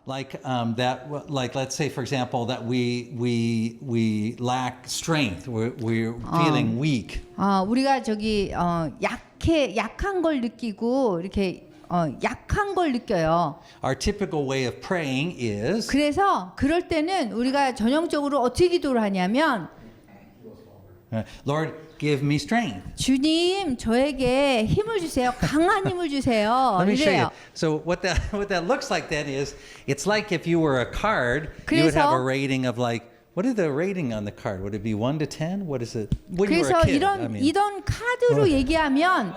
like let's say for example that we lack strength. We're feeling weak. 우리가 저기 약한 걸 느끼고 이렇게 약한 걸 느껴요. Our typical way of praying is 그래서 그럴 때는 우리가 전형적으로 어떻게 기도를 하냐면 Lord, give me strength. 주님 저에게 힘을 주세요. 강한 힘을 주세요. Let me show you. 이래요. So what that looks like then is it's like if you were a card, you would have a rating of like what is the rating on the card? Would it be 1 to 10? What is it? When you were 그래서 a kid, I mean, 이런 카드로 얘기하면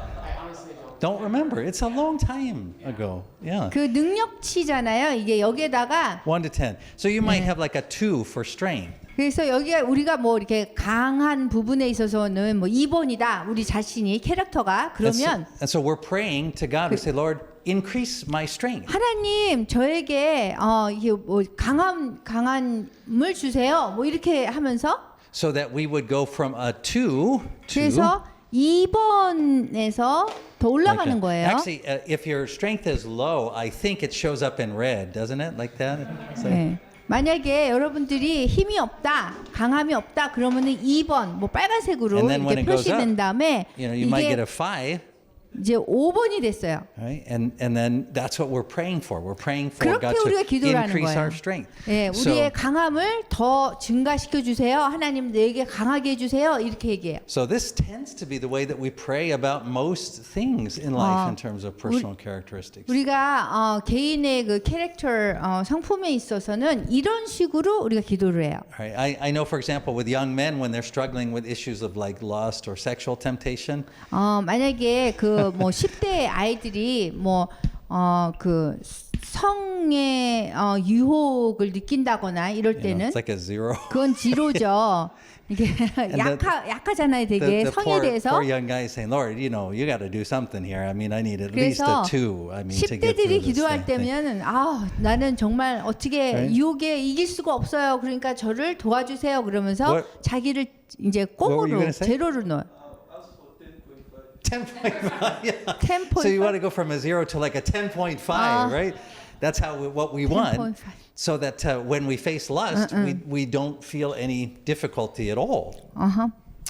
don't remember. It's a long time ago. Yeah. 그 능력치잖아요. 이게 여기에다가 1 to 10. So you might have like a 2 for strength. 그래서 여기가 우리가 뭐 이렇게 강한 부분에 있어서는 뭐 2번이다. 우리 자신이 캐릭터가 그러면 And so we're praying to God. We say, Lord, increase my strength. 하나님 저에게 이게 뭐 강함을 주세요. 뭐 이렇게 하면서 So that we would go from a 2 to 그래서 2번에서 더 올라가는 like 거예요. Actually, if your strength is low, I think it shows up in red, doesn't it? Like that. So, 네. 만약에 여러분들이 힘이 없다, 강함이 없다 그러면은 2번 뭐 빨간색으로 And then when 이렇게 it goes 표시된 up, 다음에 you might get 이게 a 5. 이제 5번이 됐어요. Right? And then that's what we're praying for. We're praying for 그렇게 God to 우리가 기도를 하는 increase 거예요. our strength. 예, 우리의 강함을 더 증가시켜 주세요. 하나님 내게 강하게 해 주세요. 이렇게 얘기해요. So this tends to be the way that we pray about most things in life in terms of personal characteristics. 우리가 개인의 그 캐릭터 성품에 있어서는 이런 식으로 우리가 기도를 해요. Right? I know, for example, with young men when they're struggling with issues of like lust or sexual temptation. 만약에 그 뭐 10대 아이들이 뭐 그 성의 유혹을 느낀다거나 이럴 You know, 때는 it's like a 0. 그건 지로죠. 이게 약하잖아요, 되게 The 성에 대해서. poor young guy is saying, Lord, you know, you got to do something here. I mean, I need at least 그래서 a 2. I mean, to get through10대들이 this 기도할 thing. 때면은 나는 정말 어떻게 Right? 유혹에 이길 수가 없어요. 그러니까 저를 도와주세요. 그러면서 What? 자기를 이제 were you 꽁으로 gonna say? 제로를 넣어요. 10.5. Yeah. 10.5. So you want to go from a 0 to like a 10.5, right? That's what we want. 10.5. So that when we face lust, we don't feel any difficulty at all.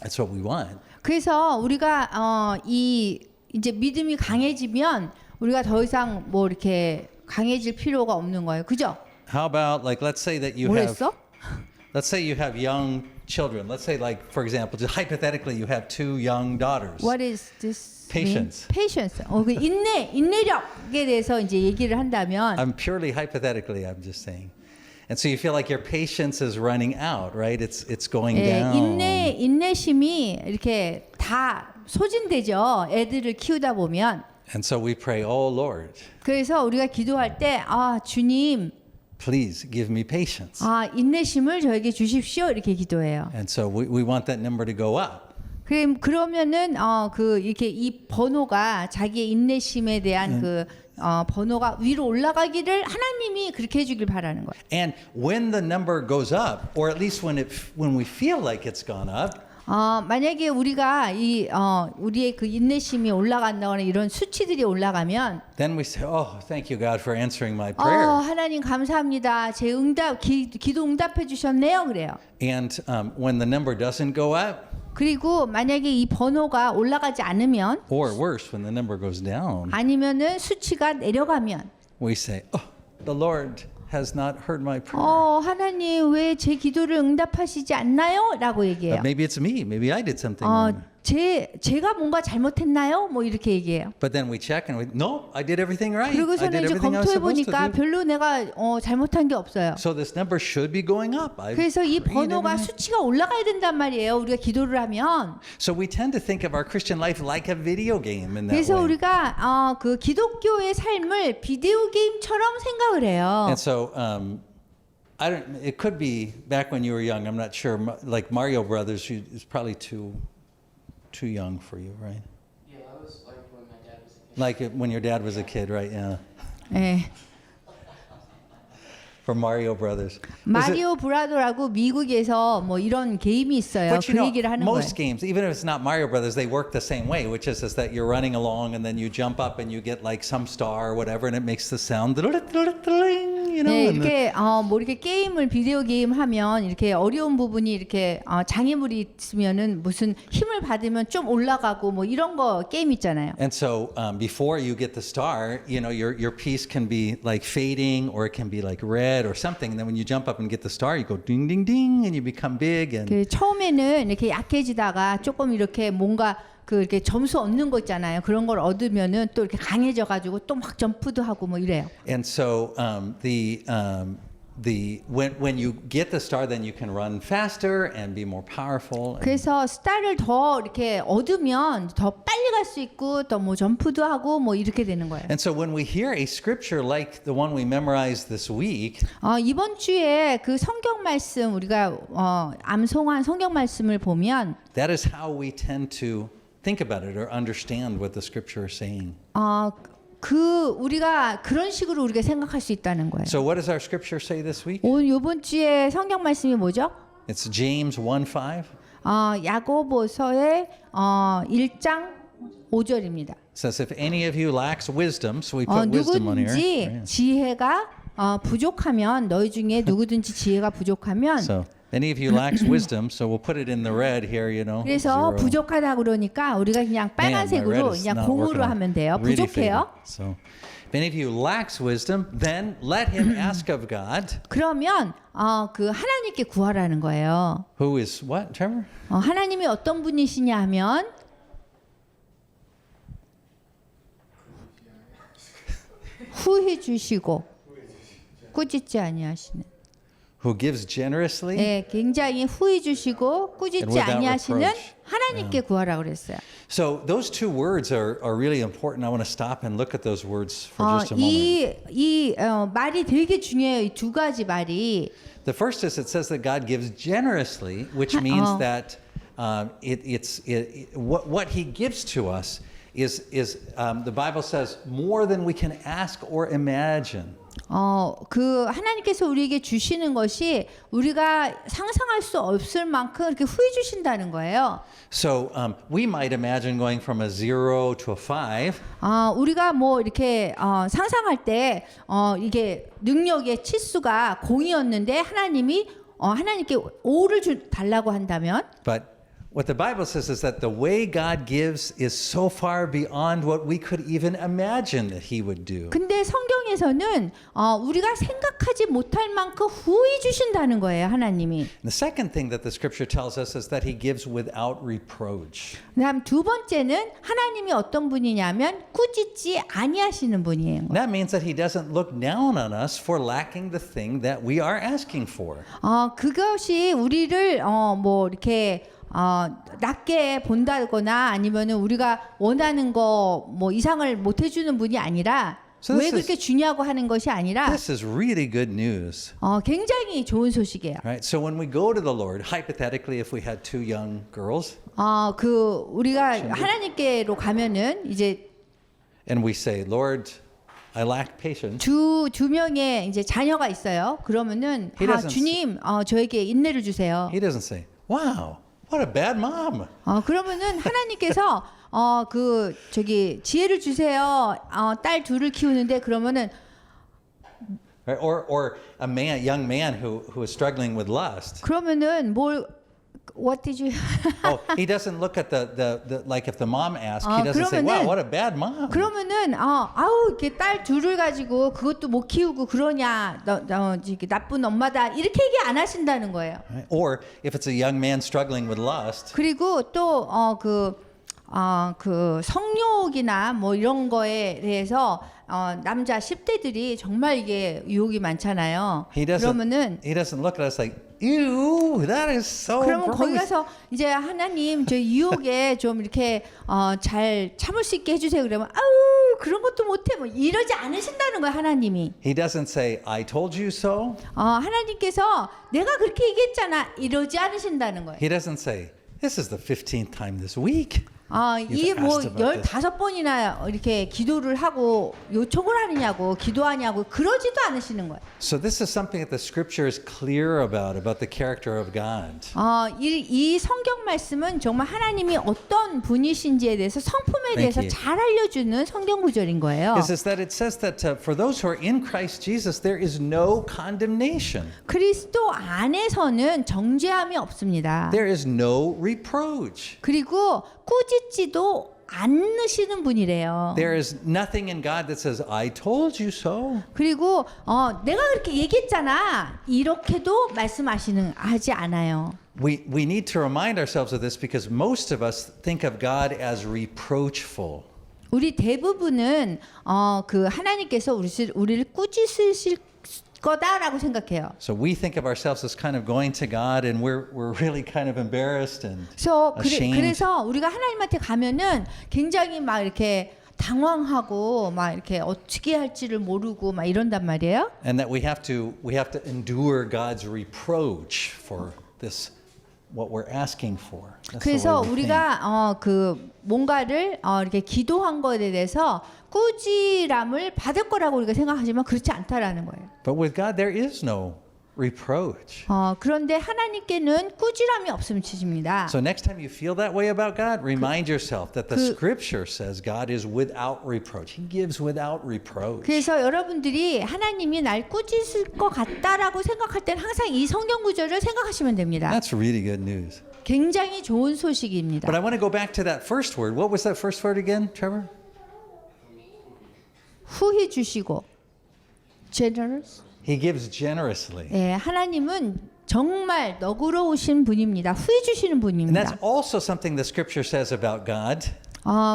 That's what we want. 그래서 우리가 이제 믿음이 강해지면 우리가 더 이상 뭐 이렇게 강해질 필요가 없는 거예요. 그죠? How about like let's say that you have 뭐랬어? let's say you have young children. Let's say like for example, just hypothetically you have 2 young daughters. What is this? Patience. Patience. 그 인내력에 대해서 이제 얘기를 한다면 I'm purely hypothetically, I'm just saying. And so you feel like your patience is running out, right? It's going down. 인내심이 이렇게 다 소진되죠. 애들을 키우다 보면. And so we pray, oh Lord, 그래서 우리가 기도할 때 주님 please give me patience. 인내심을 저에게 주십시오. 이렇게 기도해요. And so we want that number to go up. 그러면은 이렇게 이 번호가 자기의 인내심에 대한 그 번호가 위로 올라가기를 하나님이 그렇게 해주길 바라는 거예요. And when the number goes up, or at least when we feel like it's gone up, 만약에 우리가 우리의 그 인내심이 올라간다거나 이런 수치들이 올라가면 then we say, oh, thank you God for answering my prayer. 하나님 감사합니다. 제 기도 응답해 주셨네요. 그래요. And when the number doesn't go up, 그리고 만약에 이 번호가 올라가지 않으면 or worse, when the number goes down, 아니면은 수치가 내려가면 we say, oh, the Lord has not heard my prayer. 하나님 왜 제 기도를 응답하시지 않나요? 라고 얘기해요. Maybe it's me. Maybe I did something wrong. 제가 뭔가 잘못했나요? 뭐 이렇게 얘기해요. But then we check and no, I did everything right. I 그리고서는 did 이제 everything I was 검토해 supposed to 보니까 do. 별로 내가 잘못한 게 없어요. So this number should be going up. 그래서 이 prayed 번호가 everything. 수치가 올라가야 된단 말이에요. 우리가 기도를 하면. So we tend to think of our Christian life like a video game in that 그래서 way. 우리가 그 기독교의 삶을 비디오 게임처럼 생각을 해요. And so it could be back when you were young. I'm not sure. Like Mario Brothers is probably too young for you, right? Yeah, I was like when my dad was a kid. Like when your dad was a kid, right? Yeah. 네. For Mario Brothers. 마리오 브라더라고 미국에서 뭐 이런 게임이 있어요. But 그 you know, 얘기를 하는 most 거예요. games, even if it's not Mario Brothers, they work the same way, which is that you're running along and then you jump up and you get like some star or whatever, and it makes the sound, you know. 네, 이렇게 뭐 이렇게 게임을 비디오 게임 하면 이렇게 어려운 부분이 이렇게 장애물이 있으면은 무슨 힘을 받으면 좀 올라가고 뭐 이런 거 게임 있잖아요. And so before you get the star, you know, your piece can be like fading or it can be like red or something. And then when you jump up and get the star, you go ding, ding, ding, and you become big. And 그 처음에는 이렇게 약해지다가 조금 이렇게 뭔가 그 이렇게 점수 얻는 거 있잖아요. 그런 걸 얻으면은 또 이렇게 강해져 가지고 또 막 점프도 하고 뭐 이래요. And so when you get the star, then you can run faster and be more powerful. 그래서 스타를 더 이렇게 얻으면 더 빨리 갈 수 있고 또 뭐 점프도 하고 뭐 이렇게 되는 거예요. And so when we hear a scripture like the one we memorized this week, 이번 주에 그 성경 말씀 우리가 암송한 성경 말씀을 보면 that is how we tend to think about it or understand what the scripture is saying. 그 우리가 그런 식으로 우리가 생각할 수 있다는 거예요. So what does our scripture say this week? 오늘 이번 주에 성경 말씀이 뭐죠? It's James 1:5. 야고보서의 1장 5절입니다. It says, if any of you lacks wisdom, so we put wisdom on here. 누구든지 Right? 지혜가 부족하면 너희 중에 누구든지 지혜가 부족하면 So any of you lacks wisdom, so we'll put it in the red here, you know. 그래서 zero. 부족하다 그러니까 우리가 그냥 Man, my red 빨간색으로 is 그냥 not 공으로 working. 하면 돼요. Really 부족해요. faded. So if any of you lacks wisdom, then let him ask of God, 그러면 그 하나님께 구하라는 거예요. who is what, Trevor? 하나님이 어떤 분이시냐 하면 후히 주시고 꾸짖지 아니하시는. Who gives generously. 네, 굉장히 후히 주시고 And 꾸짖지 without 아니하시는 reproach. 하나님께 구하라고 그랬어요. So those two words are really important. I want to stop and look at those words for just a moment. 이 말이 되게 중요해요. 이 두 가지 말이. The first is it says that God gives generously, which means that what He gives to us is the Bible says more than we can ask or imagine. 그 하나님께서 우리에게 주시는 것이 우리가 상상할 수 없을 만큼 이렇게 후히 주신다는 거예요. So we might imagine going from a 0 to a 5. 우리가 뭐 이렇게 상상할 때 이게 능력의 치수가 0이었는데 하나님이 하나님께 5를 달라고 한다면 But what the Bible says is that the way God gives is so far beyond what we could even imagine that He would do. 근데 성경에서는 우리가 생각하지 못할 만큼 후히 주신다는 거예요, 하나님이. The second thing that the Scripture tells us is that He gives without reproach. 그다음 두 번째는 하나님이 어떤 분이냐면 꾸짖지 아니하시는 분이에요. That means that He doesn't look down on us for lacking the thing that we are asking for. 그것이 우리를 뭐 이렇게 낮게 본다거나 아니면은 우리가 원하는 거 뭐 이상을 못 해주는 분이 아니라 So 왜 this 그렇게 주냐고 하는 것이 아니라 This is really good news. 굉장히 좋은 소식이에요. Right? So when we go to the Lord, hypothetically, if we had two young girls, 그 우리가 하나님께로 가면은 이제 and we say, Lord, I lack patience. 두 명의 이제 자녀가 있어요. 그러면은 He doesn't 주님 저에게 인내를 주세요. He doesn't say, wow, what a bad mom. 그러면은 하나님께서 그 저기 지혜를 주세요. 딸 둘을 키우는데 그러면은 Right? Or a young man who is struggling with lust. 그러면은 what did you He doesn't look at the like if the mom asks, he doesn't say, wow, 그러면은- what a bad mom. 그러면은 이렇게 딸 둘을 가지고 그것도 못 키우고 그러냐 너 이렇게 나쁜 엄마다 이렇게 얘기 안 하신다는 거예요. Right? Or if it's a young man struggling with lust, 그리고 또 그 성욕이나 뭐 이런 거에 대해서 남자 10대들이 정말 이게 유혹이 많잖아요. he 그러면은 doesn't look at us like, ew, that is so 그러면 거기 gross. 가서 이제 하나님 저 유혹에 좀 이렇게 잘 참을 수 있게 해주세요. 그러면 아우 그런 것도 못해 뭐 이러지 않으신다는 거예요 하나님이. He doesn't say, I told you so. 하나님께서 내가 그렇게 얘기했잖아 이러지 않으신다는 거예요. He doesn't say, this is the 15th time this week. 이게 You've 뭐 asked about this. 15번이나 이렇게 기도를 하고 요청을 하느냐고 기도하냐고 그러지도 않으시는 거예요. So this is something that the scripture is clear about the character of God. 이 성경 말씀은 정말 하나님이 어떤 분이신지에 대해서 성품에 Thank 대해서 you. 잘 알려주는 성경 구절인 거예요. Is that it says that for those who are in Christ Jesus, there is no condemnation. 그리스도 안에서는 정죄함이 없습니다. There is no reproach. 그리고 꾸짖지도 않으시는 분이래요. There is nothing in God that says, I told you so. 그리고 내가 그렇게 얘기했잖아. 이렇게도 하지 않아요. We need to remind ourselves of this because most of us think of God as reproachful. 우리 대부분은 그 하나님께서 우리를 꾸짖으실 거다라고 생각해요. So we think of ourselves as kind of going to God and we're really kind of embarrassed and ashamed. 그래서 우리가 하나님한테 가면은 굉장히 막 이렇게 당황하고 막 이렇게 어떻게 할지를 모르고 막 이런단 말이에요. And that we have to endure God's reproach for this what we're asking for. That's the 그래서 way we think. 우리가 그 뭔가를 이렇게 기도한 것에 대해서 꾸지람을 받을 거라고 우리가 생각하지만 그렇지 않다라는 거예요. But with God there is no reproach. 그런데 하나님께는 꾸지람이 없으면 치십니다. So next time you feel that way about God, remind yourself that the scripture says God is without reproach. He gives without reproach. 그래서 여러분들이 하나님이 날 꾸짖을 것 같다라고 생각할 때는 항상 이 성경 구절을 생각하시면 됩니다. That's really good news. 굉장히 좋은 소식입니다. But I want to go back to that first word. What was that first word again, Trevor? 후히 주시고 generous. He gives generously. 예, 하나님은 정말 너그러우신 분입니다. 후히 주시는 And 분입니다. that's also something the scripture says about God.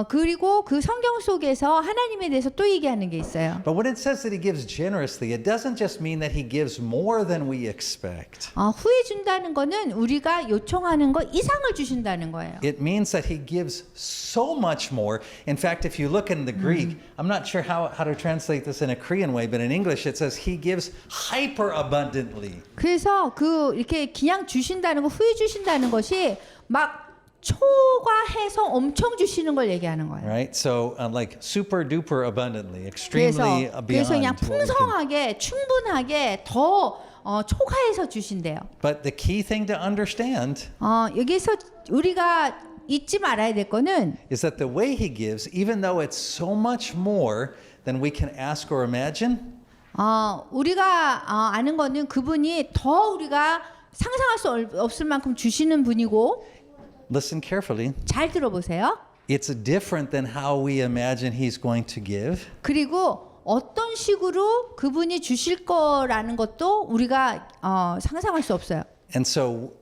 그리고 그 성경 속에서 하나님에 대해서 또 얘기하는 게 있어요. But when it says that he gives generously, it doesn't just mean that he gives more than we expect. 후히 준다는 거는 우리가 요청하는 거 이상을 주신다는 거예요. It means that he gives so much more. In fact, if you look in the Greek, I'm not sure how to translate this in a Korean way, but in English it says he gives hyper abundantly. 그래서 이렇게 그냥 주신다는 거, 후히 주신다는 것이 막 초과해서 엄청 주시는 걸 얘기하는 거예요. Right? So like super duper abundantly, extremely 그래서 beyond. 그냥 what we can- 풍성하게 충분하게 더 초과해서 주신대요. But the key thing to understand 여기서 우리가 잊지 말아야 될 거는 is that the way he gives, even though it's so much more than we can ask or imagine, 우리가 아는 거는 그분이 더 우리가 상상할 수 없을 만큼 주시는 분이고 listen carefully. 잘 들어보세요. It's different than how we imagine he's going to give. 그리고 어떤 식으로 그분이 주실 거라는 것도 우리가 상상할 수 없어요. And so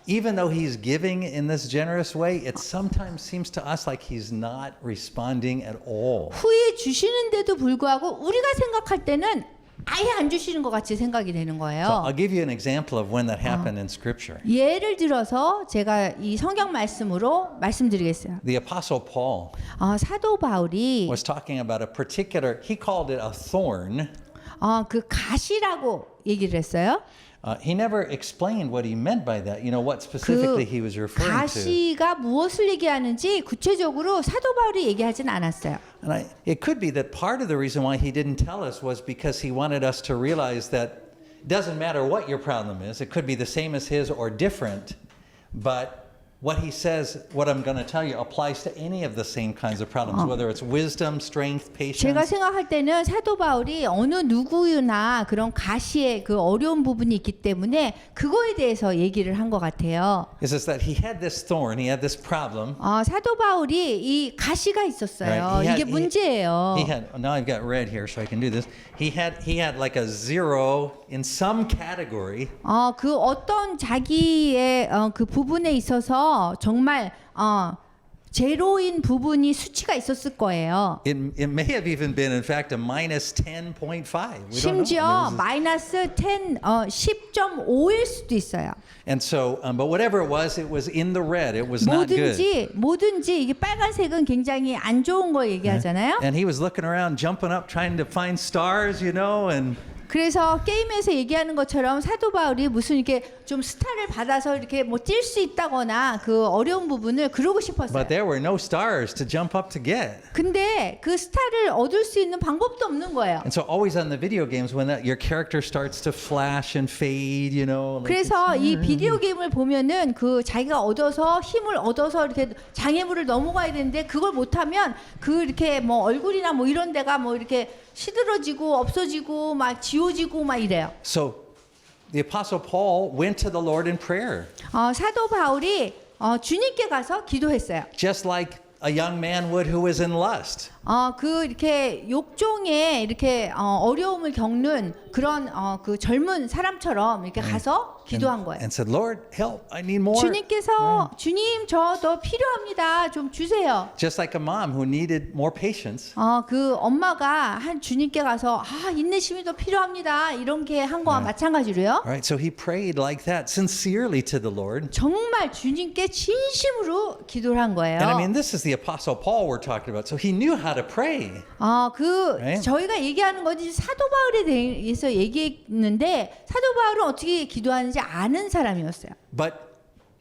even though he's giving in this generous way, it sometimes seems to us like he's not responding at all. 후에 주시는데도 불구하고 우리가 생각할 때는 아예 안 주시는 것 같이 생각이 되는 So 거예요. I'll give you an example of when that happened in scripture. 예를 들어서 제가 이 성경 말씀으로 말씀드리겠어요. The apostle Paul 사도 바울이 was talking about a particular, he called it a thorn. 그 가시라고 얘기를 했어요. He never explained what he meant by that, you know, what specifically he was referring to. 가시가 무엇을 얘기하는지 구체적으로 사도 바울이 얘기하진 않았어요. And it could be that part of the reason why he didn't tell us was because he wanted us to realize that it doesn't matter what your problem is. It could be the same as his or different, but what he says, what I'm going to tell you, applies to any of the same kinds of problems, whether it's wisdom, strength, 제가 patience. 생각할 때는 사도 바울이 어느 누구나 그런 가시의 그 어려운 부분이 있기 때문에 그거에 대해서 얘기를 한 것 같아요. Is that he had this thorn, he had this problem. 사도 바울이 이 가시가 있었어요. Right. 이게 문제예요. He had. Now I've got red here, so I can do this. He had like a 0 in some category. 그 어떤 자기의 그 부분에 있어서 정말 제로인 부분이 수치가 있을 거예요. It may have even been, in fact, a minus 10.5. We don't know. 심지어 마이너스 10.5일 수도 있어요. And so, but whatever it was in the red. It was not good. 뭐든지 이게 빨간색은 굉장히 안 좋은 거 얘기하잖아요. And he was looking around, jumping up, trying to find stars, you know, and 그래서 게임에서 얘기하는 것처럼 사도 바울이 무슨 이렇게 좀 스타를 받아서 이렇게 뭐 뛸 수 있다거나 그 어려운 부분을 그러고 싶었어요. But there were no stars to jump up to get. 근데 그 스타를 얻을 수 있는 방법도 없는 거예요. And so always on the video games, when your character starts to flash and fade, you know. Like 그래서 이 비디오 게임을 보면은 그 자기가 얻어서 힘을 얻어서 이렇게 장애물을 넘어가야 되는데 그걸 못하면 그 이렇게 뭐 얼굴이나 뭐 이런 데가 뭐 이렇게 시들어지고 없어지고 막 지워지고 막 이래요. So the Apostle Paul went to the Lord in prayer, 사도 바울이 주님께 가서 기도했어요. just like a young man would who was in lust. 그 이렇게 욕종에 이렇게 어려움을 겪는 그런 그 젊은 사람처럼 이렇게 가서 기도한 거예요. And said, Lord, help, I need more. 주님께서 주님 저 더 필요합니다. 좀 주세요. Just like a mom who needed more patience. 그 엄마가 한 주님께 가서 인내심이 더 필요합니다. 이렇게 한 거와 마찬가지로요. All right, so he prayed like that sincerely to the Lord. 정말 주님께 진심으로 기도를 한 거예요. And I mean, this is the Apostle Paul we're talking about. So he knew how to pray. Right? 저희가 얘기하는 거지 사도 바울에 대해서 얘기했는데 사도 바울은 어떻게 기도하는지 아는 사람이었어요. But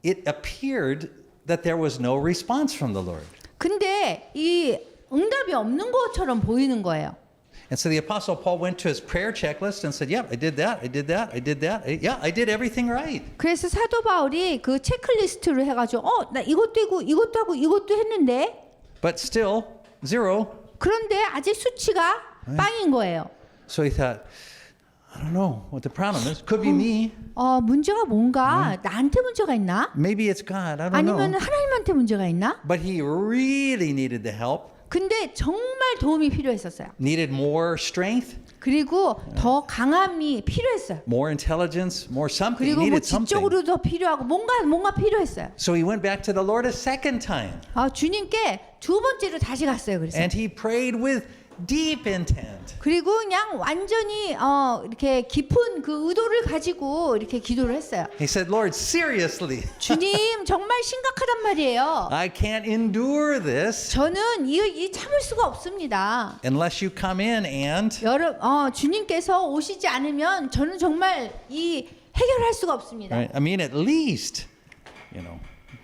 it appeared that there was no response from the Lord. 근데 이 응답이 없는 것처럼 보이는 거예요. And so the Apostle Paul went to his prayer checklist and said, "Yep, I did that. I did that. I did that. Yeah, I did everything right." 그래서 사도 바울이 그 체크리스트를 해가지고 나 이것도 하고 이것도 하고 이것도 했는데 But still, zero. 그런데 아직 수치가 빵인 거예요. So he thought, I don't know what the problem is. Could be me. 문제가 뭔가 나한테 문제가 있나? Maybe it's God. I don't 아니면 know. 하나님한테 문제가 있나? But he really needed the help. 근데 정말 도움이 필요했었어요. Needed more strength, 그리고 더 강함이 필요했어요. more intelligence, more something. He 그리고 뭐 needed something. 지적으로 더 필요하고 뭔가 필요했어요. So he went back to the Lord a second time. 주님께 두 번째로 다시 갔어요. 그래서 And he prayed with deep intent. 그리고 그냥 완전히 이렇게 깊은 그 의도를 가지고 이렇게 기도를 했어요. He said, Lord, seriously, 주님 정말 심각하단 말이에요. I can't endure this 저는 이 참을 수가 없습니다. unless you come in and. 주님께서 오시지 않으면 저는 정말 이 해결할 수가 없습니다. Right? I mean, at least,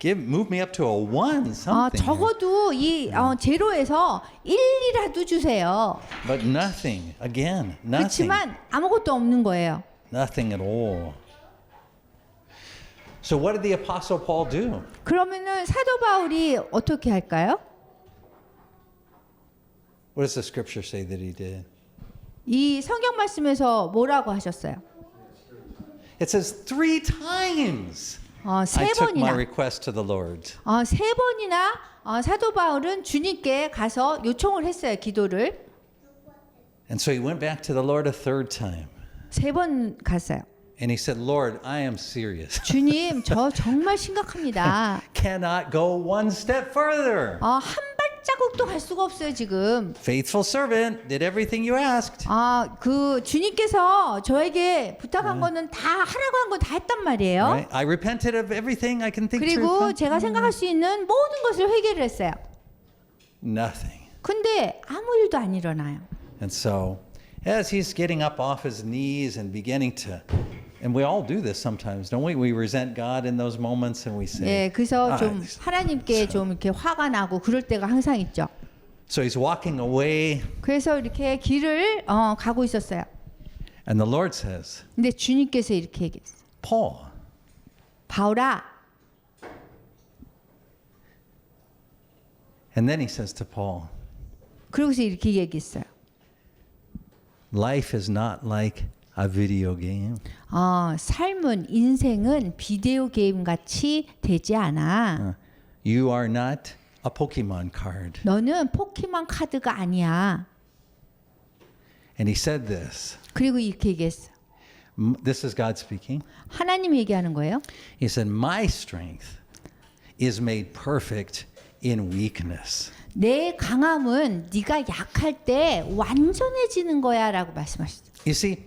move me up to a 1, something. 적어도 이 제로에서 1이라도 주세요. But nothing, again, nothing. 그렇지만 아무것도 없는 거예요. Nothing at all. So what did the Apostle Paul do? 그러면은 사도 바울이 어떻게 할까요? What does the scripture say that he did? 이 성경 말씀에서 뭐라고 하셨어요? It says 3 times 세 I took my 번이나 request to the Lord. 세 번이나 사도 바울은 주님께 가서 요청을 했어요. 기도를 And so he went back to the Lord a 3rd time. 3번 갔어요. And he said, Lord, I am serious. 주님, 저 정말 심각합니다. Cannot go one step further. 한 발자국도 갈 수가 없어요, 지금. Faithful servant, did everything you asked. 그 주님께서 저에게 부탁한 거는 다 하라고 한 건 다 했단 말이에요. Right? I repented of everything I can think to 그리고 repent. 제가 생각할 수 있는 모든 것을 회개를 했어요. Nothing. 근데 아무 일도 안 일어나요. And so, as he's getting up off his knees and beginning to, and we all do this sometimes, don't we? We resent God in those moments and we say, 네, 그래서 좀 하나님께 좀 이렇게 화가 나고 그럴 때가 항상 있죠. So he's walking away, 그래서 이렇게 길을 가고 있었어요. and the Lord says, 근데 주님께서 이렇게 얘기했어요. Paul, 바울아. and then he says to Paul, 그러고서 이렇게 얘기했어요. life is not like a video game. 삶은 인생은 비디오 게임 같이 되지 않아. You are not a Pokemon card. 너는 포켓몬 카드가 아니야. And he said this. 그리고 이렇게 얘기했어. This is God speaking. 하나님이 얘기하는 거예요. He said, my strength is made perfect in weakness. 내 강함은 네가 약할 때 완전해지는 거야라고 말씀하셨어요. You see,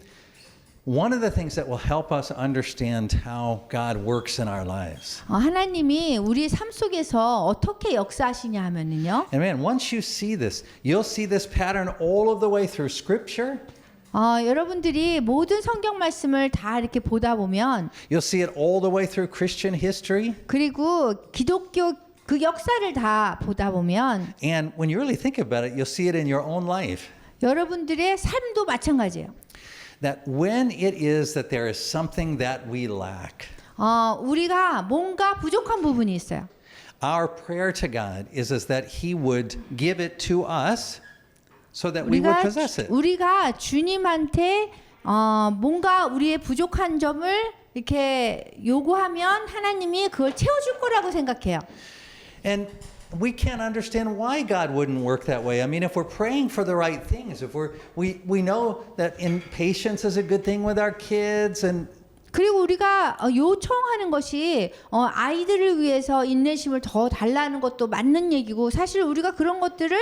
one of the things that will help us understand how God works in our lives. 하나님이 우리 삶 속에서 어떻게 역사하시냐 하면은요. And man, once you see this, you'll see this pattern all of the way through Scripture. 여러분들이 모든 성경 말씀을 다 이렇게 보다 보면 You'll see it all the way through Christian history. 그리고 기독교 그 역사를 다 보다 보면 And when you really think about it, you'll see it in your own life. 여러분들의 삶도 마찬가지예요. That when it is that there is something that we lack, 우리가 뭔가 부족한 부분이 있어요. our prayer to God is that He would give it to us so that we would possess it. 우리가 주님한테 뭔가 우리의 부족한 점을 이렇게 요구하면 하나님이 그걸 채워줄 거라고 생각해요. And we can't understand why God wouldn't work that way. I mean, if we're praying for the right things, if we know that patience is a good thing with our kids, and 그리고 우리가 요청하는 것이 아이들을 위해서 인내심을 더 달라는 것도 맞는 얘기고 사실 우리가 그런 것들을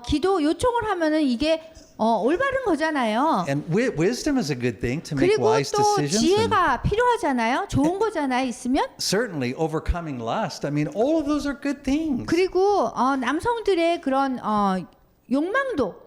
기도 요청을 하면은 이게 올바른 거잖아요. and wisdom is a good thing to make 그리고 wise 또 decisions. and 지혜가 필요하잖아요. 좋은 거잖아요. 있으면. certainly overcoming lust. I mean, all of those are good things. 그리고 남성들의 그런 욕망도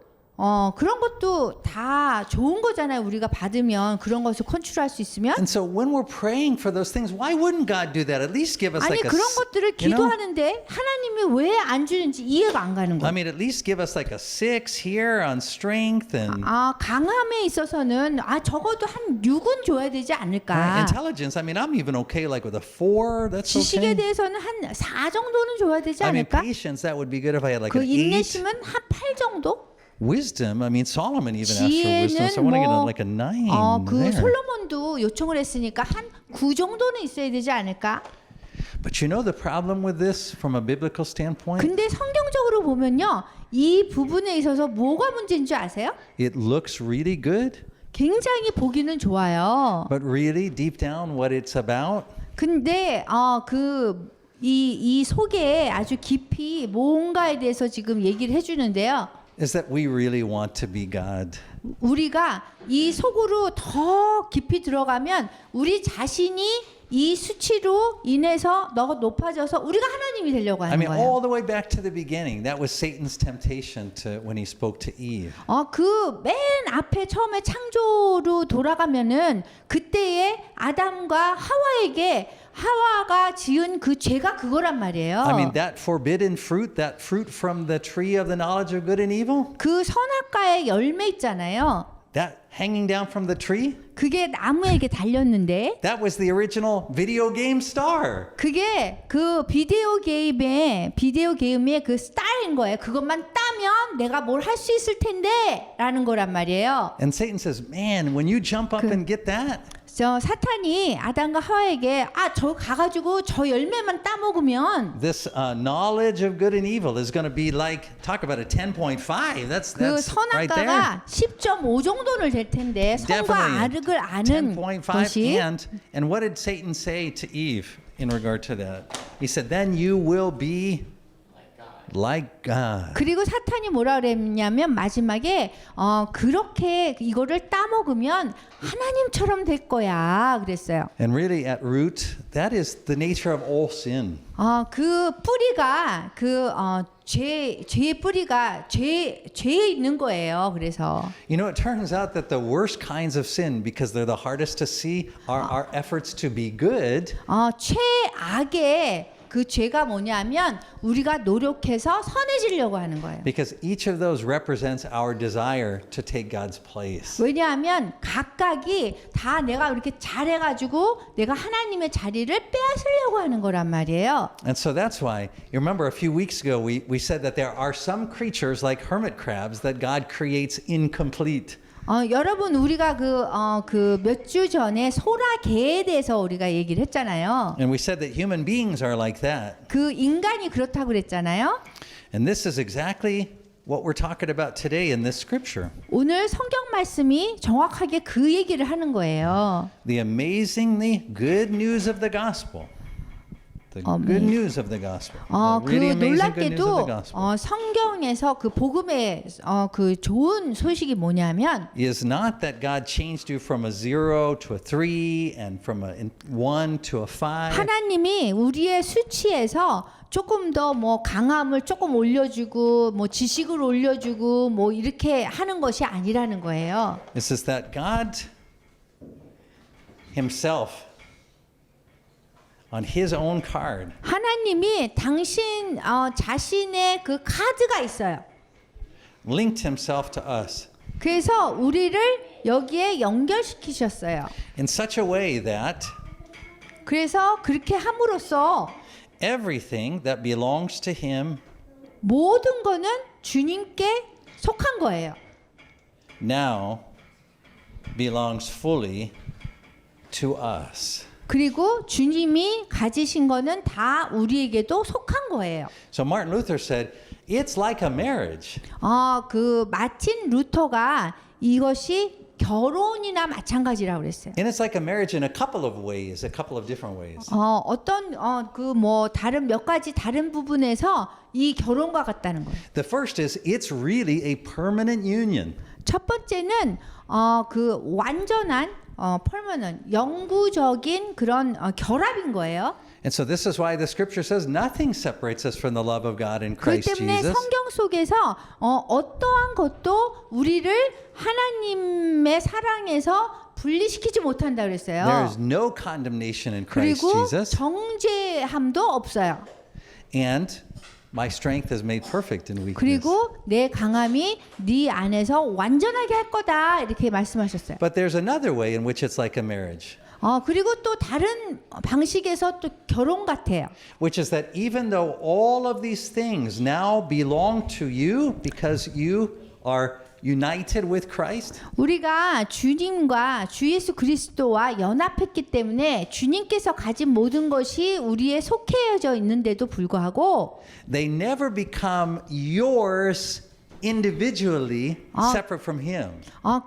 그런 것도 다 좋은 거잖아요. 우리가 받으면 그런 것을 컨트롤할 수 있으면. And so when we're praying for those things, why wouldn't God do that? At least give us 아니 like a 그런 것들을 you know? 기도하는데 하나님이 왜 안 주는지 이해가 안 가는 I 거예요. mean, at least give us like a 6 here on strength and 강함에 있어서는 적어도 한 6은 줘야 되지 않을까. intelligence. I mean, I'm even okay like with a 4. That's 지식에 okay. 대해서는 한 4 정도는 줘야 되지 I mean, 않을까? patience, that would be good if I had like 그 an 8. 인내심은 한 8 정도? Wisdom, I mean, Solomon even asked for wisdom, so I 지혜는 want to get 뭐 like a 9 그 there. 솔로몬도 요청을 했으니까 한 9 정도는 있어야 되지 않을까? But you know the problem with this from a biblical standpoint? 근데 성경적으로 보면요. 이 부분에 있어서 뭐가 문제인 줄 아세요? It looks really good, 굉장히 보기는 좋아요. but really deep down what it's about 근데 이 속에 아주 깊이 뭔가에 대해서 지금 얘기를 해주는데요. is that we really want to be God. 우리가 이 속으로 더 깊이 들어가면 우리 자신이 이 수치로 인해서 높아져서 우리가 하나님이 되려고 I 하는 mean, 거예요. all the way back to the beginning, that was Satan's temptation when he spoke to Eve. 그 맨 앞에 처음에 창조로 돌아가면은 그때의 아담과 하와에게 하와가 지은 그 죄가 그거란 말이에요. I mean, that forbidden fruit, that fruit from the tree of the knowledge of good and evil, 그 선악과의 열매 있잖아요. that hanging down from the tree, 그게 나무에게 달렸는데 that was the original video game star. 그게 그 비디오 게임의 그 스타인 거예요. 그것만 따면 내가 뭘 할 수 있을 텐데라는 거란 말이에요. And Satan says, man, when you jump up and get that, 사탄이 아담과 하와에게 저 가가지고 저 열매만 따먹으면 this knowledge of good and evil is going to be like, talk about a 10.5. That's 그 right there. 선악과가 10.5 정도는 될 텐데 선과 Definitely. 악을 아는 10.5. 것이 And what did Satan say to Eve in regard to that? He said, then you will be like God. 그리고 사탄이 뭐라 그랬냐면 마지막에 그렇게 이거를 따먹으면 하나님처럼 될 거야 그랬어요. And really at root, that is the nature of all sin. 그 뿌리가 죄의 뿌리가 죄에 있는 거예요. 그래서 You know, it turns out that the worst kinds of sin, because they're the hardest to see, are our efforts to be good. 최악의 그 죄가 뭐냐면 우리가 노력해서 선해지려고 하는 거예요. Because each of those represents our desire to take God's place. 왜냐하면 각각이 다 내가 이렇게 잘해가지고 내가 하나님의 자리를 빼앗으려고 하는 거란 말이에요. And so that's why, you remember a few weeks ago, we said that there are some creatures like hermit crabs that God creates incomplete. 여러분 우리가 그 몇 주 전에 소라게에 대해서 우리가 얘기를 했잖아요. And we said that human beings are like that. 그 인간이 그렇다고 그랬잖아요. And this is exactly what we're talking about today in this scripture. 오늘 성경 말씀이 정확하게 그 얘기를 하는 거예요. The amazingly good news of the gospel. The good news of the gospel. 그 The really amazing good news of the 놀랍게도 gospel 성경에서 그 복음의 그 좋은 소식이 뭐냐면 is not that God changed you from a 0 to a 3 and from a 1 to a 5. 하나님이 우리의 수치에서 조금 더 뭐 강함을 조금 올려주고 뭐 지식을 올려주고 뭐 이렇게 하는 것이 아니라는 거예요. It says that God himself on his own card 하나님이 당신 자신의 그 카드가 있어요. linked himself to us 그래서 우리를 여기에 연결시키셨어요. in such a way that 그래서 그렇게 함으로써 everything that belongs to him 모든 거는 주님께 속한 거예요. now belongs fully to us. 그리고 주님이 가지신 거는 다 우리에게도 속한 거예요. So Martin Luther said, it's like a marriage. 그 마틴 루터가 이것이 결혼이나 마찬가지라고 그랬어요. And it's like a marriage in a couple of ways, a couple of different ways. 어떤 그 뭐 다른 몇 가지 다른 부분에서 이 결혼과 같다는 거예요. The first is it's really a permanent union. 첫 번째는 그 완전한 permanent 영구적인 그런 결합인 거예요. And so this is why the scripture says nothing separates us from the love of God in 그렇기 Christ 때문에 Jesus. 성경 속에서 어떠한 것도 우리를 하나님의 사랑에서 분리시키지 못한다 There 그랬어요. is no condemnation in Christ 그리고 Jesus. 정죄함도 없어요. And my strength is made perfect in weakness. 그리고 내 강함이 네 안에서 완전하게 할 거다 이렇게 말씀하셨어요. But there's another way in which it's like a marriage. 그리고 또 다른 방식에서 또 결혼 같아요. Which is that even though all of these things now belong to you because you are united with Christ, 우리가 주님과 주 예수 그리스도와 연합했기 때문에 주님께서 가진 모든 것이 우리에 속해져 있는데도 불구하고 they never become yours individually separate from him.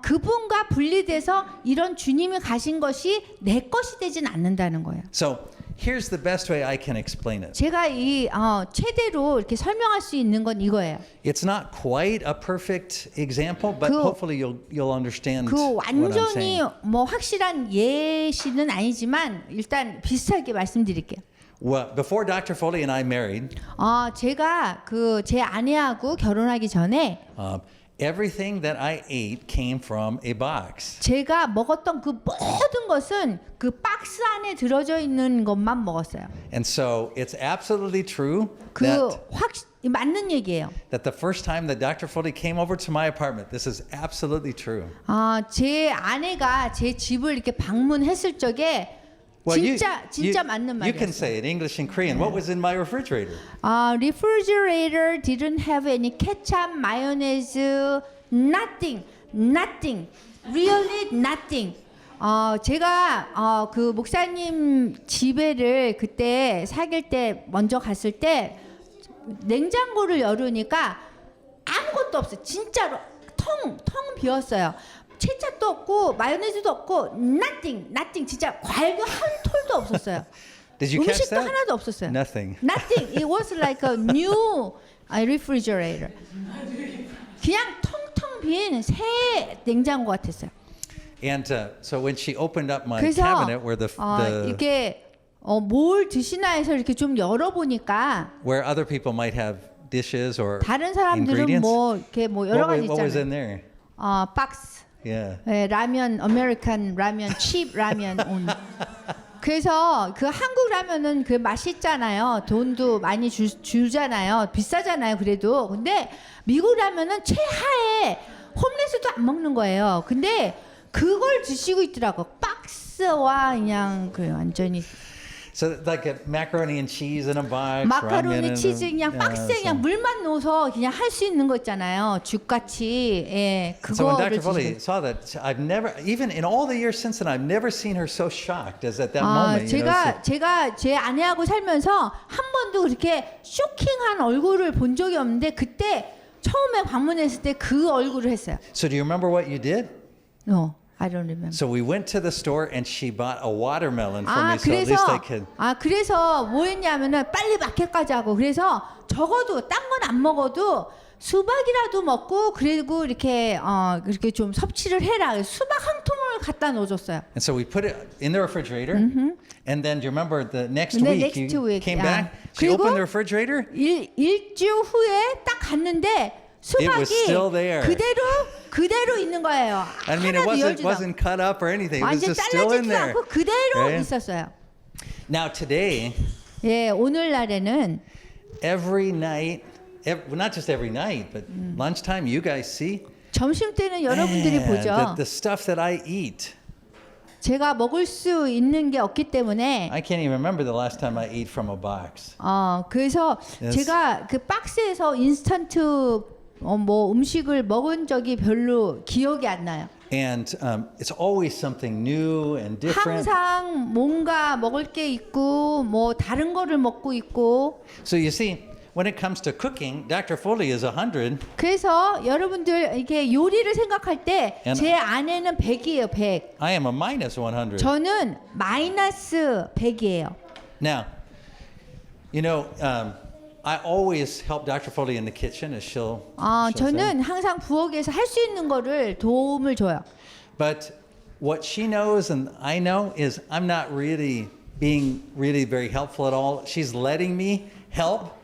그분과 분리돼서 이런 주님이 가신 것이 내 것이 되진 않는다는 거예요. So here's the best way I can explain it. 제가 이 최대로 이렇게 설명할 수 있는 건 이거예요. It's not quite a perfect example, but 그- hopefully you'll understand 그 what I'm 완전히 saying. 뭐 확실한 예시는 아니지만 일단 비슷하게 말씀드릴게요. Well, before Dr. Foley and I married, 제가 그 제 아내하고 결혼하기 전에 everything that I ate came from a box. 제가 먹었던 그 모든 것은 그 박스 안에 들어져 있는 것만 먹었어요. And so it's absolutely true 그 that 맞는 얘기예요. the first time that Dr. Foley came over to my apartment, this is absolutely true. 제 아내가 제 집을 이렇게 방문했을 적에 진짜 맞는 you can 말이었어요. say it in English and Korean. What was in my refrigerator? Refrigerator didn't have any ketchup, mayonnaise, nothing, really nothing. 제가 그 목사님 집에를 그때 사귈 때 먼저 갔을 때 냉장고를 열으니까 아무것도 없어요. 진짜로 텅 비었어요. 케첩도 없고 마요네즈도 없고 nothing 진짜 과일도 한 톨도 없었어요. Did you catch 음식도 that? 하나도 없었어요. Nothing. It was like a new refrigerator. 그냥 텅텅 빈 새 냉장고 같았어요. And so when she opened up my 그래서 cabinet where the 이렇게 뭘 드시나 해서 이렇게 좀 열어보니까 where other people might have dishes or 다른 사람들은 ingredients, 뭐 이렇게 뭐 여러 가지 what was in 있잖아요. there? 박스. Yeah. 라면, 아메리칸 라면, 칩 라면 온. 그래서 그 한국 라면은 그 맛있잖아요. 돈도 많이 주잖아요. 비싸잖아요. 그래도. 근데 미국 라면은 최하에 홈레스도 안 먹는 거예요. 근데 그걸 드시고 있더라고. 박스와 그냥 그 완전히 So like a macaroni and cheese in a box, ramen 마카로니 in 치즈 a, 그냥 박스에 그냥 물만 넣어서 그냥 할 수 있는 거 있잖아요. 죽같이. 예. So when 그거를 Dr. Foley 드시고. saw that, I've never, even in all the years since then, I've never seen her so shocked as at that moment. You know, 제가 제 아내하고 살면서 한 번도 그렇게 쇼킹한 얼굴을 본 적이 없는데 그때 처음에 방문했을 때 그 얼굴을 했어요. so do you remember what you did? I don't remember. So we went to the store and she bought a watermelon for me, so at 그래서 least I could. 그래서 뭐 했냐면은 빨리 마켓까지 하고 그래서 적어도 딴 건 안 먹어도 수박이라도 먹고 그리고 이렇게 좀 섭취를 해라. 그래서 수박 한 통을 갖다 넣어줬어요. And so we put it in the refrigerator. And then do you remember the next 네, week next you week, came yeah. back? She 그리고 opened the refrigerator. 일주 후에 딱 갔는데 수박이 still there. 그대로 있는 거예요. I mean, it 하나도 wasn't cut up or anything. It was 완전 just still in 잘라지지도 there. 않고 그대로 Right? 있었어요. Now today, 예, 오늘날에는 every night, not just every night, but lunchtime, you guys see. 점심 때는 여러분들이 Man, 보죠. the stuff that I eat. 제가 먹을 수 있는 게 없기 때문에 I can't even remember the last time I ate from a box. 그래서 Yes. 제가 그 박스에서 인스턴트 뭐 음식을 먹은 적이 별로 기억이 안 나요. And it's always something new and different. 항상 뭔가 먹을 게 있고 뭐 다른 거를 먹고 있고 So you see, when it comes to cooking, Dr. Foley is 100. 그래서 여러분들 이렇게 요리를 생각할 때 And- 제 아내는 100이에요. 100. I am a minus 100. 저는 마이너스 100이에요. Now, you know, I always help Dr. Foley in the kitchen, as she'll say. 저는 항상 부엌에서 할 수 있는 거를 도움을 줘요. But what she knows and I know is I'm not really being really very helpful at all. She's letting me help.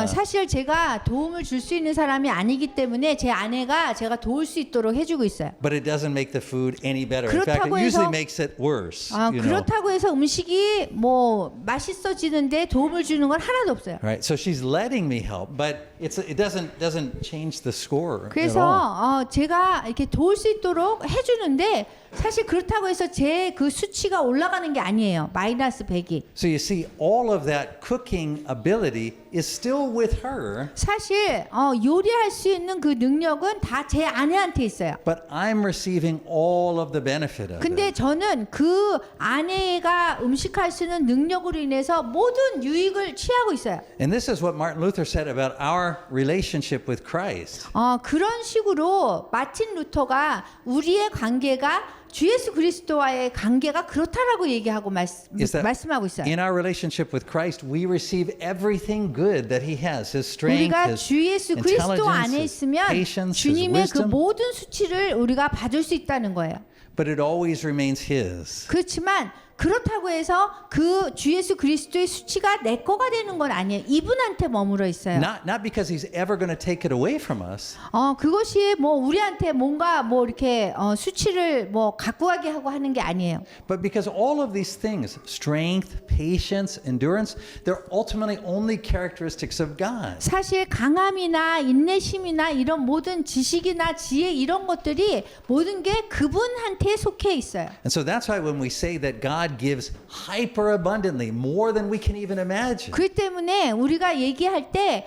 사실 제가 도움을 줄 수 있는 사람이 아니기 때문에 제 아내가 제가 도울 수 있도록 해주고 있어요. But it doesn't make the food any better. In fact, it 그렇다고 usually 해서- makes it worse. You know. 그렇다고 해서 음식이 뭐 맛있어지는데 도움을 주는 건 하나도 없어요. Right. So she's letting me help, but it doesn't change the score at all. 그래서 제가 이렇게 도울 수 있도록 해주는데 사실 그렇다고 해서 제 그 수치가 올라가는 게 아니에요. 마이너스 100이. So you see, all of that cooking ability is still with her, 사실 요리할 수 있는 그 능력은 다 제 아내한테 있어요. but I'm receiving all of the benefit of 근데 it. 저는 그 아내가 음식할 수 있는 능력으로 인해서 모든 유익을 취하고 있어요. And this is what Martin Luther said about our relationship with Christ. 그런 식으로 마틴 루터가 우리의 관계가 주 예수 그리스도와의 관계가 그렇다라고 얘기하고 Is that 말씀하고 있어요. in our relationship with Christ, we receive everything good that He has, His strength, 우리가 His 주 예수 그리스도 intelligence, 안에 His 있으면 patience, His 주님의 그 wisdom, 모든 수치를 우리가 받을 수 있다는 거예요. but it always remains His. 그렇지만 그렇다고 해서 그 주 예수 그리스도의 수치가 내 거가 되는 건 아니에요. 이분한테 머물러 있어요. Not because He's ever going to take it away from us, 그것이 뭐 우리한테 뭔가 뭐 이렇게 수치를 뭐 갖고 가게 하고 하는 게 아니에요. but because all of these things, strength, patience, endurance, they're ultimately only characteristics of God. 사실 강함이나 인내심이나 이런 모든 지식이나 지혜 이런 것들이 모든 게 그분한테 속해 있어요. And so that's why when we say that God gives hyper abundantly, more than we can even imagine. 그렇기 때문에 우리가 얘기할 때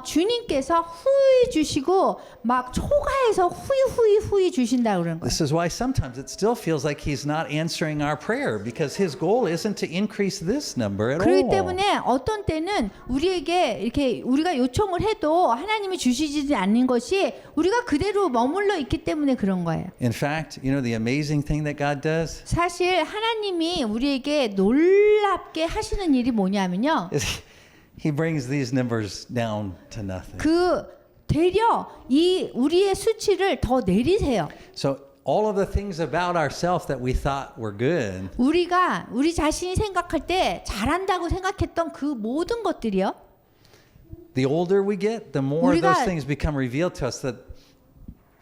주님께서 후히 주시고 막 초과해서 후히 주신다 그러는 거예요. This is why sometimes it still feels like He's not answering our prayer because His goal isn't to increase this number at 그렇기 all. 때문에 어떤 때는 우리에게 이렇게 우리가 요청을 해도 하나님이 주시지 않는 것이 우리가 그대로 머물러 있기 때문에 그런 거예요. In fact, you know the amazing thing that God does? 사실 하나님이 우리에게 놀랍게 하시는 일이 뭐냐면요. Is He brings these numbers down to nothing. 되려 이 우리의 수치를 더 내리세요. So all of the things about ourselves that we thought were good, 우리 자신이 생각할 때 잘한다고 생각했던 그 모든 것들이요. the older we get, the more 우리가 those things become revealed to us that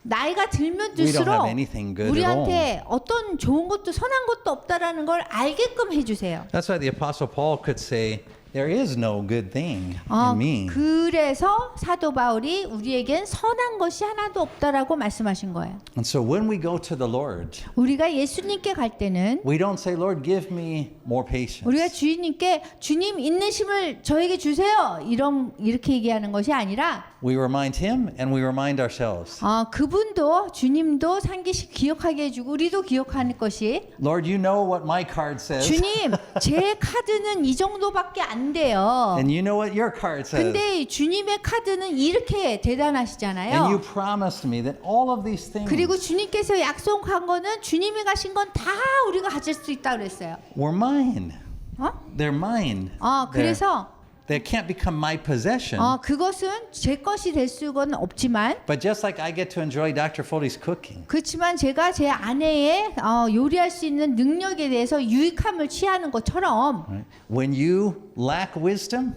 나이가 들면 We don't 들수록 have anything good at 우리한테 어떤 좋은 것도 선한 것도 없다라는 걸 알게끔 해주세요. that's why the Apostle Paul could say, there is no good thing in me. 그래서 사도 바울이 우리에겐 선한 것이 하나도 없다라고 말씀하신 거예요. And so when we go to the Lord, 우리가 예수님께 갈 때는 we don't say, Lord, give me more patience. 우리가 주님께 주님 인내심을 저에게 주세요. 이렇게 얘기하는 것이 아니라 We remind Him and we remind ourselves. 그분도 주님도 상기시 기억하게 해주고 우리도 기억하는 것이 Lord, you know what my card says. 주님 제 카드는 이 정도밖에 안 안 돼요. And you know what your card says. 근데 주님의 카드는 이렇게 And you 대단하시잖아요. promised me that all of these things 그리고 주님께서 약속한 거는 주님이 가신 건 다 우리가 가질 수 있다 그랬어요. were mine. 어? They're mine. 그래서 They can't become my possession. 그것은 제 것이 될 수는 없지만 But just like I get to enjoy Dr. Foley's cooking, 그렇지만 제가 제 아내의 요리할 수 있는 능력에 대해서 유익함을 취하는 것처럼 right? When you lack wisdom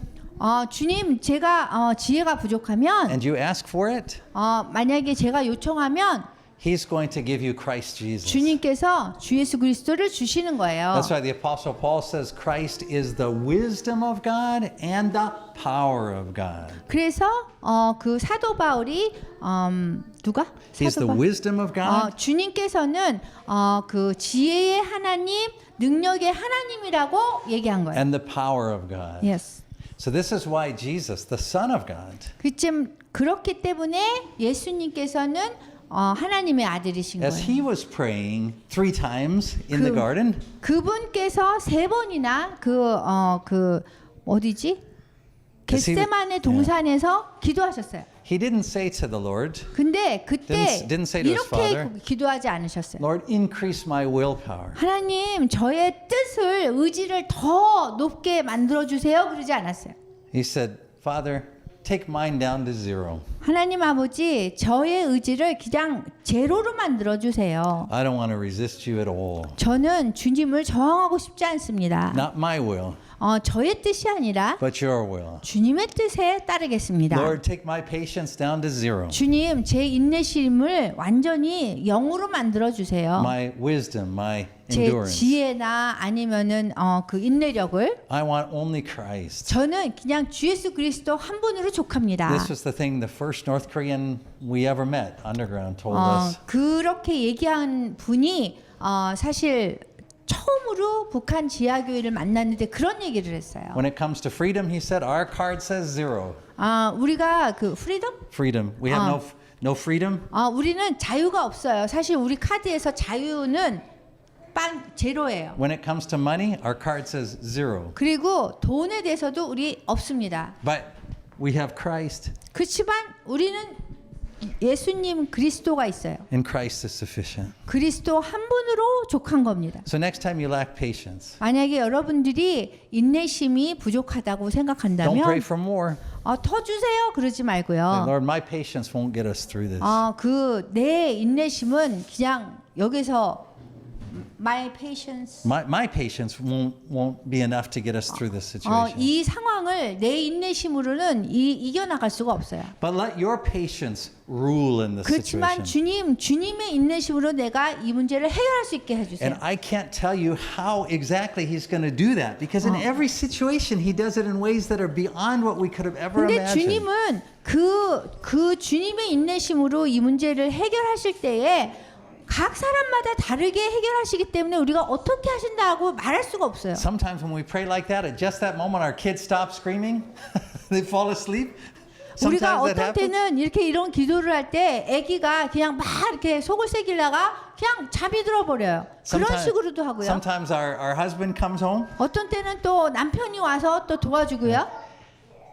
주님 제가 지혜가 부족하면 and you ask for it, 만약에 제가 요청하면 He's going to give you Christ Jesus. 주님께서 주 예수 그리스도를 주시는 거예요. That's why the Apostle Paul says Christ is the wisdom of God and the power of God. 그래서 그 사도 바울이 누가? He's the wisdom of God 주님께서는 그 지혜의 하나님, 능력의 하나님이라고 얘기한 거예요. and the power of God. Yes. So this is why Jesus, the Son of God, 그렇기 때문에 예수님께서는 하나님의 아들이신 as 거예요. he was praying 3 times in the garden, 그분께서 3번이나 그 어디지? 겟세마네 동산에서 기도하셨어요. he didn't say to the Lord, 근데 그때 Didn't say to his 이렇게 father, 기도하지 않으셨어요. Lord, increase my willpower. 하나님, 저의 뜻을 의지를 더 높게 만들어 주세요. 그러지 않았어요. He said, Father, take mine down to 0. 하나님 아버지, 저의 의지를 그냥 제로로 만들어 주세요. I don't want to resist you at all. 저는 주님을 저항하고 싶지 않습니다. Not my will, 저의 뜻이 아니라 but your will. 주님의 뜻에 따르겠습니다. Lord, take my patience down to 0. 주님, 제 인내심을 완전히 0으로 만들어 주세요. My wisdom, my 제 endurance. 지혜나 아니면은 그 인내력을 I want only Christ. 저는 그냥 주 예수 그리스도 한 분으로 족합니다. This was the thing the first North Korean we ever met underground told us. 그렇게 얘기한 분이 사실 처음으로 북한 지하교회를 만났는데 그런 얘기를 했어요. When it comes to freedom, he said, our card says 0. 우리가 그 프리덤? Freedom. We have no freedom. 우리는 자유가 없어요. 사실 우리 카드에서 자유는 제로예요. When it comes to money, our card says 0. 그리고 돈에 대해서도 우리 없습니다. But we have Christ, 그렇지만 우리는 예수님 그리스도가 있어요. and Christ is sufficient. 그리스도 한 분으로 족한 겁니다. So next time you lack patience, 만약에 여러분들이 인내심이 부족하다고 don't pray 생각한다면 for more. 더 주세요 그러지 말고요. Lord, my patience won't get us through this. 내 인내심은 그냥 여기서 my patience My patience won't be enough to get us through this situation. 이 상황을 내 인내심으로는 이겨나갈 수가 없어요. But let your patience rule in this 그렇지만 situation. 주님의 인내심으로 내가 이 문제를 해결할 수 있게 해주세요. And I can't tell you how exactly he's going to do that because in every situation he does it in ways that are beyond what we could have ever 근데 imagined. 주님은 그 주님의 인내심으로 이 문제를 해결하실 때에 각 사람마다 다르게 해결하시기 때문에 우리가 어떻게 하신다고 말할 수가 없어요. Sometimes when we pray like that, at just that moment our kids stop screaming, they fall asleep. 우리가 Sometimes that 어떤 happens. 때는 이런 기도를 할 때 아기가 그냥 막 이렇게 속을 새기다가 그냥 잠이 들어버려요. 그런 식으로도 하고요. Sometimes our husband comes home. 어떤 때는 또 남편이 와서 또 도와주고요.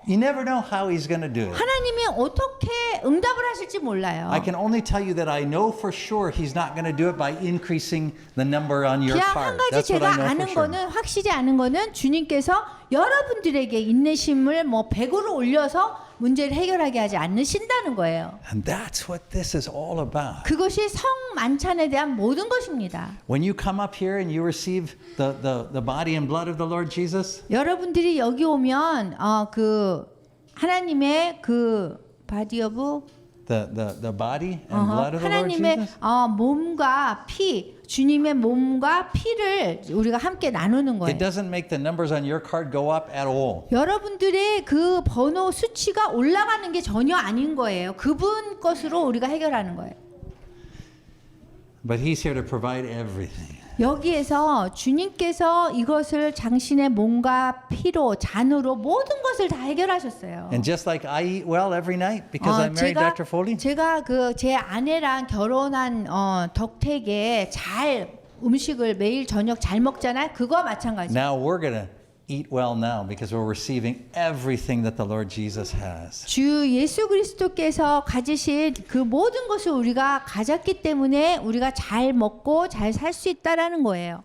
You never know how he's going to do it. 하나님이 어떻게 응답을 하실지 몰라요. I can only tell you that I know for sure he's not going to do it by increasing the number on your 그냥 한 card. 가지 That's what 제가 I know for 아는 sure. 거는 확실히 아는 거는 주님께서 여러분들에게 인내심을 100으로 올려서 문제를 해결하게 하지 않으신다는 거예요. And that's what this is all about. 그것이 성 만찬에 대한 모든 것입니다. When you come up here and you receive the body and blood of the Lord Jesus, 여러분들이 여기 오면 그 하나님의 그 body of the body and blood of the Lord 하나님의 Jesus, 몸과 피, 주님의 몸과 피를 우리가 함께 나누는 it 거예요. doesn't make the numbers on your card go up at all. 여러분들의 그 번호 수치가 올라가는 게 전혀 아닌 거예요. 그분 것으로 우리가 해결하는 거예요. But he's here to provide everything. 여기에서 주님께서 이것을 당신의 몸과 피로 잔으로 모든 것을 다 해결하셨어요. And just like I eat well every night because I married Dr. Foley, 제가 제 아내랑 결혼한 덕택에 잘 음식을 매일 저녁 잘 먹잖아요. 그거 마찬가지. now we're going to eat well now because we're receiving everything that the Lord Jesus has. 주 예수 그리스도께서 가지신 그 모든 것을 우리가 가졌기 때문에 우리가 잘 먹고 잘 살 수 있다라는 거예요.